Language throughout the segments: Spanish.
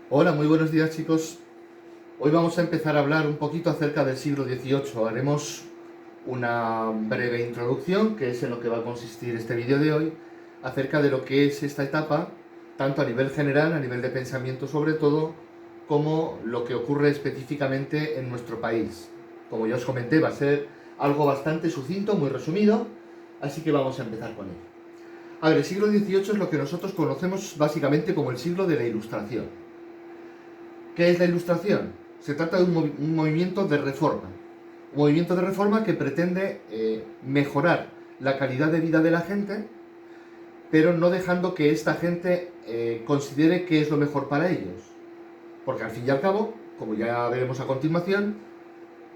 Hola, muy buenos días chicos. Hoy vamos a empezar a hablar un poquito acerca del siglo XVIII. Haremos una breve introducción, que es en lo que va a consistir este vídeo de hoy, acerca de lo que es esta etapa, tanto a nivel general, a nivel de pensamiento sobre todo, como lo que ocurre específicamente en nuestro país. Como ya os comenté, va a ser algo bastante sucinto, muy resumido, así que vamos a empezar con él. A ver, el siglo XVIII es lo que nosotros conocemos básicamente como el siglo de la Ilustración. ¿Qué es la Ilustración? Se trata de un movimiento de reforma. Un movimiento de reforma que pretende mejorar la calidad de vida de la gente, pero no dejando que esta gente considere que es lo mejor para ellos. Porque al fin y al cabo, como ya veremos a continuación,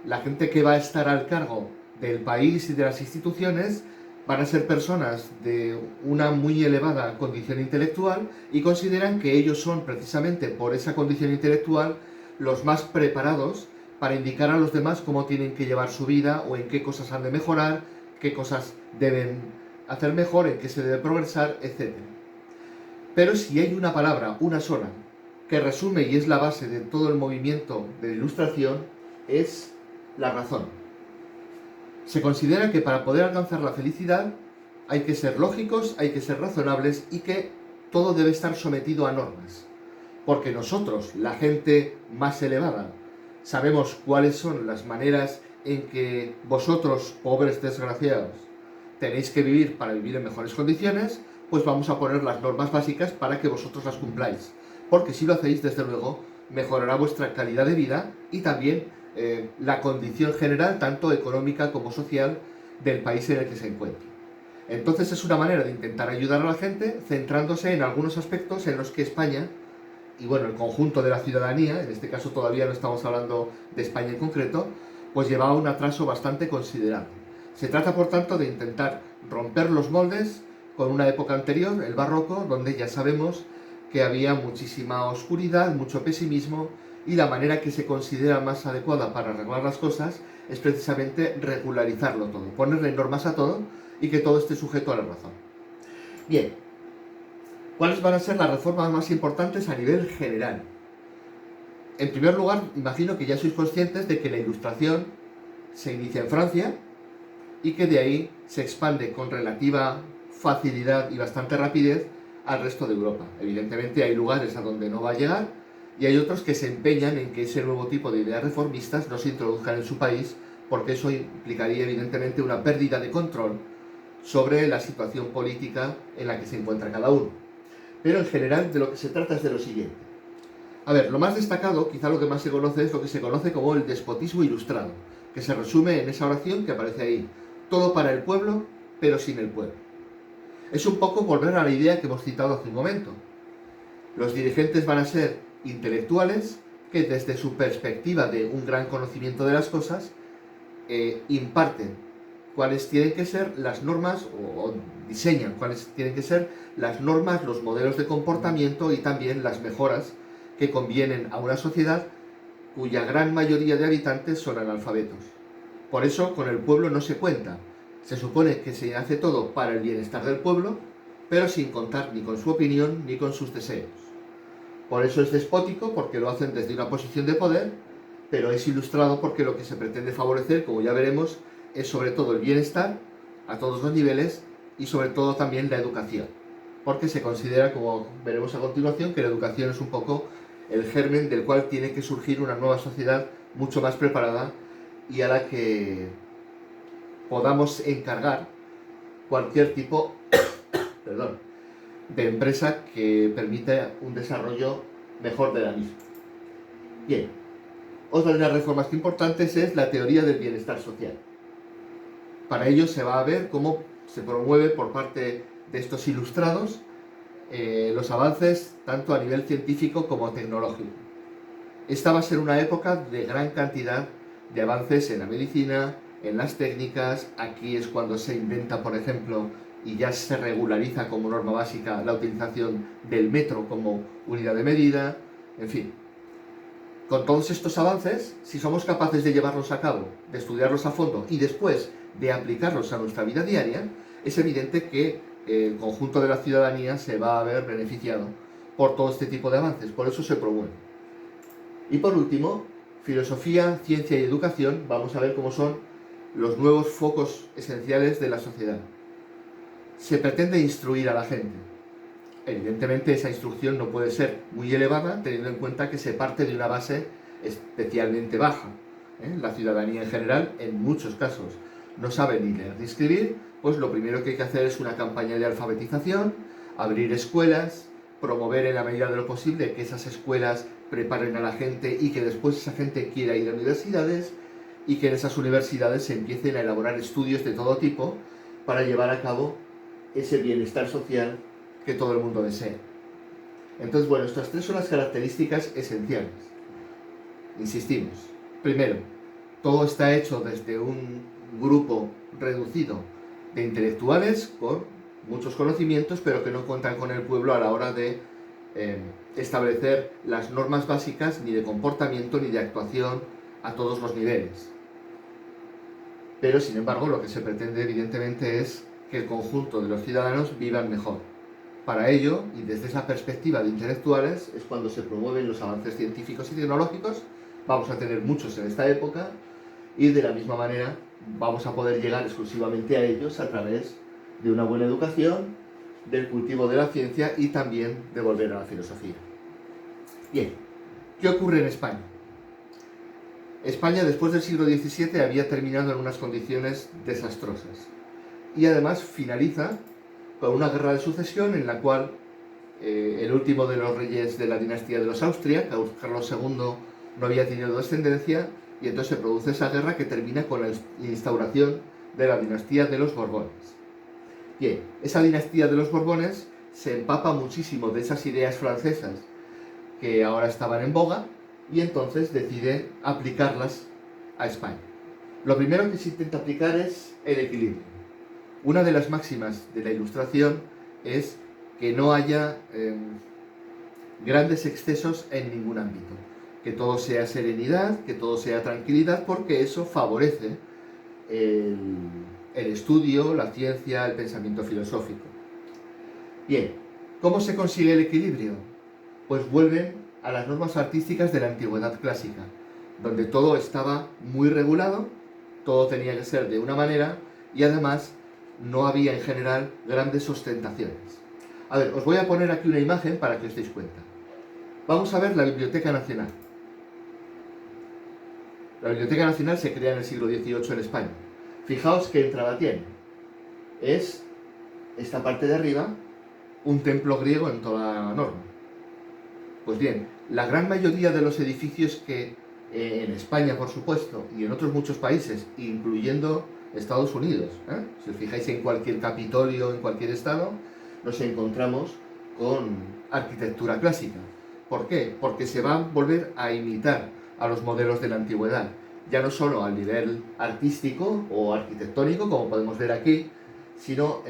la gente que va a estar al cargo del país y de las instituciones van a ser personas de una muy elevada condición intelectual y consideran que ellos son precisamente por esa condición intelectual los más preparados para indicar a los demás cómo tienen que llevar su vida o en qué cosas han de mejorar, qué cosas deben hacer mejor, en qué se debe progresar, etc. Pero si hay una palabra, una sola, que resume y es la base de todo el movimiento de la Ilustración, es la razón. Se considera que para poder alcanzar la felicidad hay que ser lógicos, hay que ser razonables y que todo debe estar sometido a normas. Porque nosotros, la gente más elevada, sabemos cuáles son las maneras en que vosotros, pobres desgraciados, tenéis que vivir para vivir en mejores condiciones, pues vamos a poner las normas básicas para que vosotros las cumpláis. Porque si lo hacéis, desde luego, mejorará vuestra calidad de vida y también la condición general, tanto económica como social, del país en el que se encuentre. Entonces es una manera de intentar ayudar a la gente centrándose en algunos aspectos en los que España, y bueno, el conjunto de la ciudadanía, en este caso todavía no estamos hablando de España en concreto, pues llevaba un atraso bastante considerable. Se trata, por tanto, de intentar romper los moldes con una época anterior, el barroco, donde ya sabemos que había muchísima oscuridad, mucho pesimismo, y la manera que se considera más adecuada para arreglar las cosas es precisamente regularizarlo todo, ponerle normas a todo y que todo esté sujeto a la razón. Bien, ¿cuáles van a ser las reformas más importantes a nivel general? En primer lugar, imagino que ya sois conscientes de que la Ilustración se inicia en Francia y que de ahí se expande con relativa facilidad y bastante rapidez al resto de Europa. Evidentemente hay lugares a donde no va a llegar y hay otros que se empeñan en que ese nuevo tipo de ideas reformistas no se introduzcan en su país, porque eso implicaría evidentemente una pérdida de control sobre la situación política en la que se encuentra cada uno. Pero en general de lo que se trata es de lo siguiente. A ver, lo más destacado, quizá lo que más se conoce, es lo que se conoce como el despotismo ilustrado, que se resume en esa oración que aparece ahí: todo para el pueblo, pero sin el pueblo. Es un poco volver a la idea que hemos citado hace un momento. Los dirigentes van a ser intelectuales que desde su perspectiva de un gran conocimiento de las cosas imparten cuáles tienen que ser las normas o diseñan cuáles tienen que ser las normas, los modelos de comportamiento y también las mejoras que convienen a una sociedad cuya gran mayoría de habitantes son analfabetos. Por eso con el pueblo no se cuenta. Se supone que se hace todo para el bienestar del pueblo, pero sin contar ni con su opinión ni con sus deseos. Por eso es despótico, porque lo hacen desde una posición de poder, pero es ilustrado porque lo que se pretende favorecer, como ya veremos, es sobre todo el bienestar a todos los niveles y sobre todo también la educación. Porque se considera, como veremos a continuación, que la educación es un poco el germen del cual tiene que surgir una nueva sociedad mucho más preparada y a la que podamos encargar cualquier tipo perdón, de empresa que permita un desarrollo mejor de la misma. Bien, otra de las reformas importantes es la teoría del bienestar social. Para ello se va a ver cómo se promueve por parte de estos ilustrados los avances tanto a nivel científico como tecnológico. Esta va a ser una época de gran cantidad de avances en la medicina, en las técnicas. Aquí es cuando se inventa, por ejemplo, y ya se regulariza como norma básica la utilización del metro como unidad de medida. En fin, con todos estos avances, si somos capaces de llevarlos a cabo, de estudiarlos a fondo y después de aplicarlos a nuestra vida diaria, es evidente que el conjunto de la ciudadanía se va a ver beneficiado por todo este tipo de avances, por eso se promueve. Y por último, filosofía, ciencia y educación, vamos a ver cómo son los nuevos focos esenciales de la sociedad. Se pretende instruir a la gente. Evidentemente esa instrucción no puede ser muy elevada, teniendo en cuenta que se parte de una base especialmente baja. La ciudadanía en general, en muchos casos, no sabe ni leer ni escribir, pues lo primero que hay que hacer es una campaña de alfabetización, abrir escuelas, promover en la medida de lo posible que esas escuelas preparen a la gente y que después esa gente quiera ir a universidades y que en esas universidades se empiecen a elaborar estudios de todo tipo para llevar a cabo ese bienestar social que todo el mundo desea. Entonces, bueno, estas tres son las características esenciales. Insistimos. Primero, todo está hecho desde un grupo reducido de intelectuales con muchos conocimientos, pero que no cuentan con el pueblo a la hora de establecer las normas básicas ni de comportamiento ni de actuación a todos los niveles. Pero, sin embargo, lo que se pretende evidentemente es que el conjunto de los ciudadanos vivan mejor. Para ello, y desde esa perspectiva de intelectuales, es cuando se promueven los avances científicos y tecnológicos. Vamos a tener muchos en esta época y de la misma manera vamos a poder llegar exclusivamente a ellos a través de una buena educación, del cultivo de la ciencia y también de volver a la filosofía. Bien, ¿qué ocurre en España? España después del siglo XVII había terminado en unas condiciones desastrosas y además finaliza con una guerra de sucesión en la cual el último de los reyes de la dinastía de los Austria, Carlos II, no había tenido descendencia y entonces se produce esa guerra que termina con la instauración de la dinastía de los Borbones. Bien, esa dinastía de los Borbones se empapa muchísimo de esas ideas francesas que ahora estaban en boga y entonces decide aplicarlas a España. Lo primero que se intenta aplicar es el equilibrio. Una de las máximas de la Ilustración es que no haya grandes excesos en ningún ámbito, que todo sea serenidad, que todo sea tranquilidad, porque eso favorece el estudio, la ciencia, el pensamiento filosófico. Bien, ¿cómo se consigue el equilibrio? Pues vuelven a las normas artísticas de la antigüedad clásica, donde todo estaba muy regulado, todo tenía que ser de una manera y además no había en general grandes ostentaciones. A ver, os voy a poner aquí una imagen para que os deis cuenta. Vamos a ver la Biblioteca Nacional. La Biblioteca Nacional se crea en el siglo XVIII en España. Fijaos qué entrada tiene. Es esta parte de arriba, un templo griego en toda norma. Pues bien, la gran mayoría de los edificios que en España, por supuesto, y en otros muchos países, incluyendo Estados Unidos, si os fijáis en cualquier Capitolio, en cualquier estado, nos encontramos con arquitectura clásica. ¿Por qué? Porque se va a volver a imitar a los modelos de la antigüedad, ya no solo al nivel artístico o arquitectónico, como podemos ver aquí, sino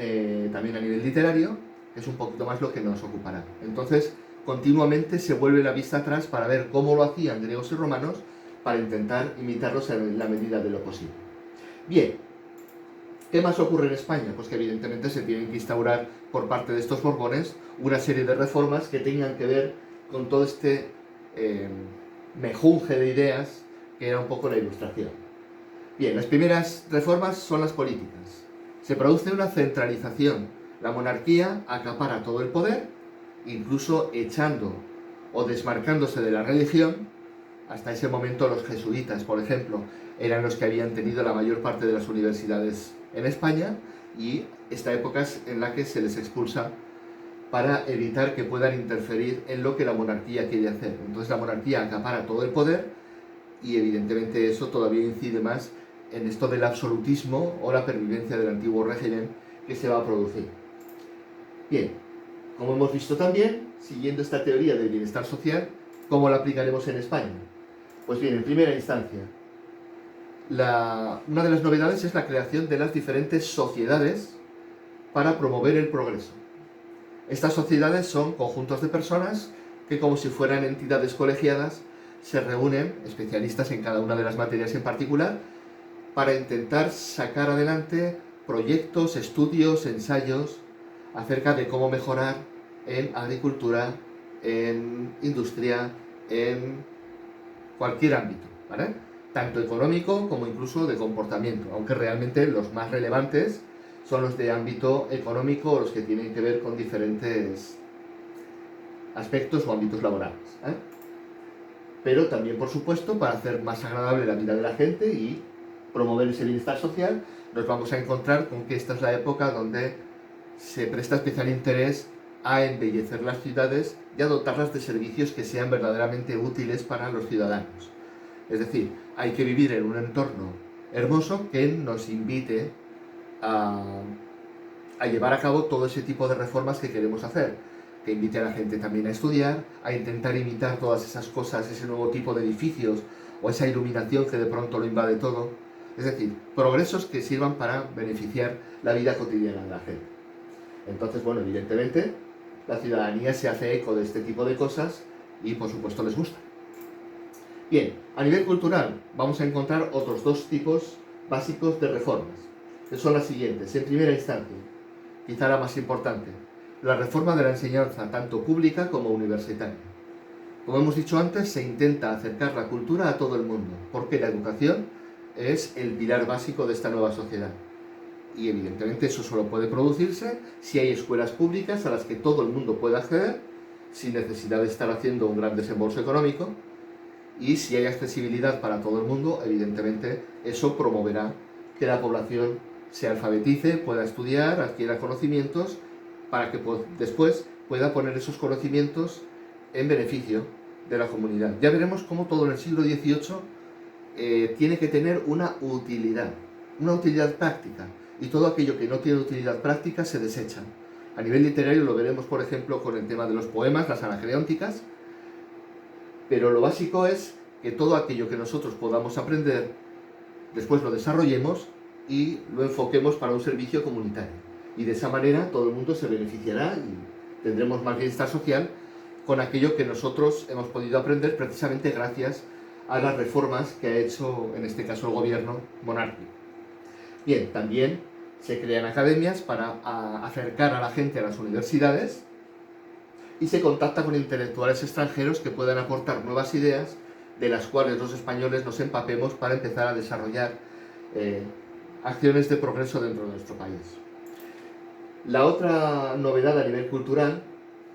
también a nivel literario, que es un poquito más lo que nos ocupará. Entonces, continuamente se vuelve la vista atrás para ver cómo lo hacían griegos y romanos, para intentar imitarlos en la medida de lo posible. Bien, ¿qué más ocurre en España? Pues que evidentemente se tienen que instaurar por parte de estos Borbones una serie de reformas que tengan que ver con todo este mejunje de ideas que era un poco la Ilustración. Bien, las primeras reformas son las políticas. Se produce una centralización. La monarquía acapara todo el poder, incluso echando o desmarcándose de la religión. Hasta ese momento los jesuitas, por ejemplo, eran los que habían tenido la mayor parte de las universidades en España y esta época es en la que se les expulsa para evitar que puedan interferir en lo que la monarquía quiere hacer. Entonces la monarquía acapara todo el poder y evidentemente eso todavía incide más en esto del absolutismo o la pervivencia del antiguo régimen que se va a producir. Bien, como hemos visto también, siguiendo esta teoría del bienestar social, ¿cómo la aplicaremos en España? Pues bien, en primera instancia, una de las novedades es la creación de las diferentes sociedades para promover el progreso. Estas sociedades son conjuntos de personas que, como si fueran entidades colegiadas, se reúnen, especialistas en cada una de las materias en particular, para intentar sacar adelante proyectos, estudios, ensayos acerca de cómo mejorar en agricultura, en industria, en cualquier ámbito, ¿vale? Tanto económico como incluso de comportamiento, aunque realmente los más relevantes son los de ámbito económico o los que tienen que ver con diferentes aspectos o ámbitos laborales, ¿eh? Pero también, por supuesto, para hacer más agradable la vida de la gente y promover ese bienestar social, nos vamos a encontrar con que esta es la época donde se presta especial interés a embellecer las ciudades y a dotarlas de servicios que sean verdaderamente útiles para los ciudadanos. Es decir, hay que vivir en un entorno hermoso que nos invite a llevar a cabo todo ese tipo de reformas que queremos hacer, que invite a la gente también a estudiar, a intentar imitar todas esas cosas, ese nuevo tipo de edificios o esa iluminación que de pronto lo invade todo. Es decir, progresos que sirvan para beneficiar la vida cotidiana de la gente. Entonces, bueno, evidentemente, la ciudadanía se hace eco de este tipo de cosas y, por supuesto, les gusta. Bien, a nivel cultural vamos a encontrar otros dos tipos básicos de reformas, que son las siguientes. En primera instancia, quizá la más importante, la reforma de la enseñanza tanto pública como universitaria. Como hemos dicho antes, se intenta acercar la cultura a todo el mundo, porque la educación es el pilar básico de esta nueva sociedad. Y evidentemente eso solo puede producirse si hay escuelas públicas a las que todo el mundo pueda acceder, sin necesidad de estar haciendo un gran desembolso económico, y si hay accesibilidad para todo el mundo, evidentemente eso promoverá que la población se alfabetice, pueda estudiar, adquiera conocimientos, para que después pueda poner esos conocimientos en beneficio de la comunidad. Ya veremos cómo todo en el siglo XVIII tiene que tener una utilidad práctica, y todo aquello que no tiene utilidad práctica se desecha. A nivel literario lo veremos, por ejemplo, con el tema de los poemas, las anacreónticas, pero lo básico es que todo aquello que nosotros podamos aprender, después lo desarrollemos y lo enfoquemos para un servicio comunitario. Y de esa manera todo el mundo se beneficiará y tendremos más bienestar social con aquello que nosotros hemos podido aprender precisamente gracias a las reformas que ha hecho, en este caso, el gobierno monárquico. Bien, también se crean academias para acercar a la gente a las universidades y se contacta con intelectuales extranjeros que puedan aportar nuevas ideas de las cuales los españoles nos empapemos para empezar a desarrollar acciones de progreso dentro de nuestro país. La otra novedad a nivel cultural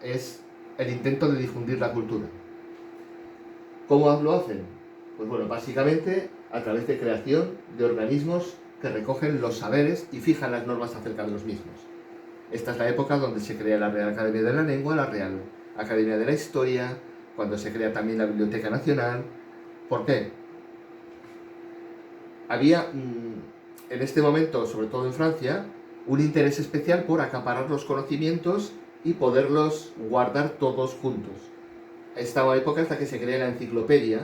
es el intento de difundir la cultura. ¿Cómo lo hacen? Pues bueno, básicamente a través de creación de organismos que recogen los saberes y fijan las normas acerca de los mismos. Esta es la época donde se crea la Real Academia de la Lengua, la Real Academia de la Historia, cuando se crea también la Biblioteca Nacional. ¿Por qué? Había en este momento, sobre todo en Francia, un interés especial por acaparar los conocimientos y poderlos guardar todos juntos. Esta época es la que se crea la enciclopedia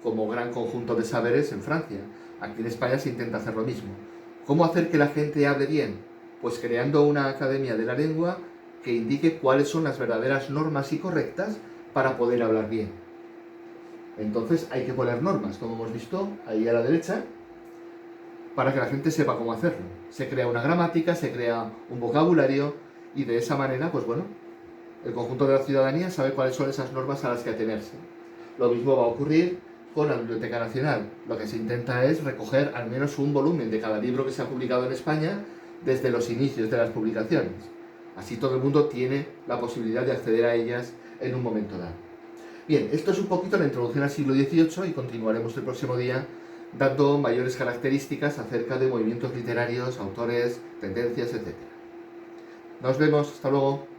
como gran conjunto de saberes en Francia. Aquí en España se intenta hacer lo mismo. ¿Cómo hacer que la gente hable bien? Pues creando una academia de la lengua que indique cuáles son las verdaderas normas y correctas para poder hablar bien. Entonces hay que poner normas, como hemos visto ahí a la derecha, para que la gente sepa cómo hacerlo. Se crea una gramática, se crea un vocabulario y de esa manera, pues bueno, el conjunto de la ciudadanía sabe cuáles son esas normas a las que atenerse. Lo mismo va a ocurrir con la Biblioteca Nacional. Lo que se intenta es recoger al menos un volumen de cada libro que se ha publicado en España desde los inicios de las publicaciones. Así todo el mundo tiene la posibilidad de acceder a ellas en un momento dado. Bien, esto es un poquito la introducción al siglo XVIII y continuaremos el próximo día dando mayores características acerca de movimientos literarios, autores, tendencias, etc. Nos vemos, hasta luego.